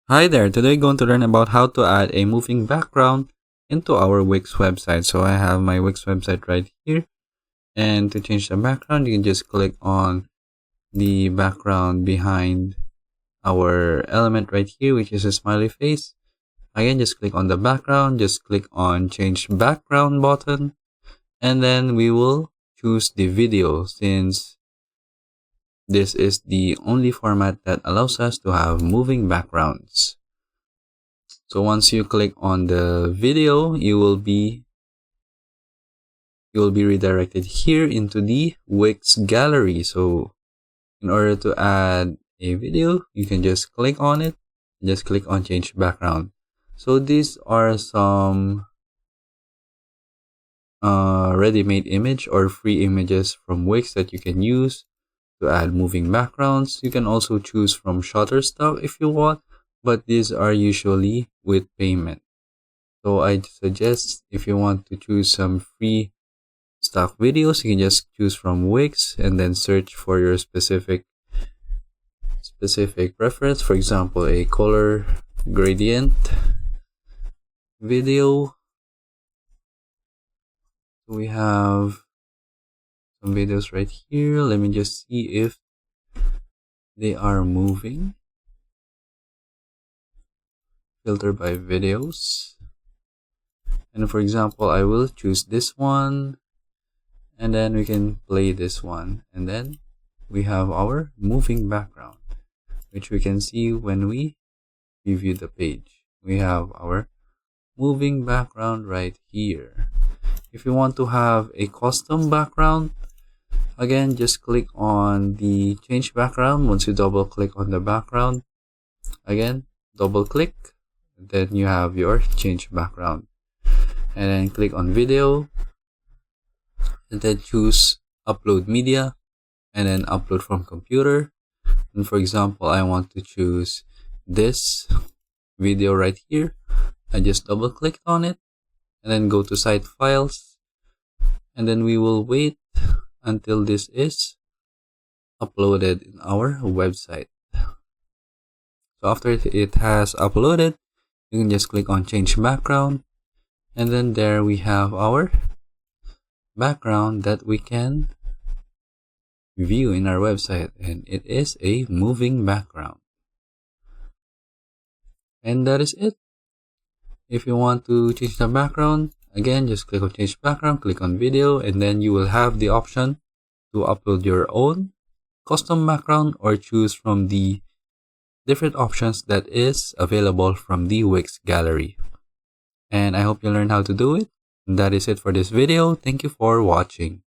Hi there, today we're going to learn about how to add a moving background into our Wix website. So I have my Wix website right here, and to change the background you can just click on the background behind our element right here, which is a smiley face. Again, just click on the background, just click on change background button, and then we will choose the video since this is the only format that allows us to have moving backgrounds. So once you click on the video, you will be redirected here into the Wix gallery. So in order to add a video, you can just click on it, just click on change background. So these are some ready-made image or free images from Wix that you can use to add moving backgrounds. You can also choose from Shutterstock if you want, but these are usually with payment. So I suggest if you want to choose some free stock videos, you can just choose from Wix and then search for your specific preference. For example, a color gradient video. We have some videos right here. Let me just see if they are moving. Filter by videos. And for example, I will choose this one, and then we can play this one, and then we have our moving background, which we can see when we preview the page. We have our moving background right here. If you want to have a custom background, again, just click on the change background. Once you double click on the background, again, double click, then you have your change background, and then click on video, and then choose upload media, and then upload from computer. And for example, I want to choose this video right here. I just double click on it and then go to site files, and then we will wait until this is uploaded in our website. So after it has uploaded, you can just click on change background, and then there we have our background that we can view in our website, and it is a moving background. And that is it. If you want to change the background, again, just click on change background, click on video, and then you will have the option to upload your own custom background or choose from the different options that is available from the Wix gallery. And I hope you learned how to do it. That is it for this video. Thank you for watching.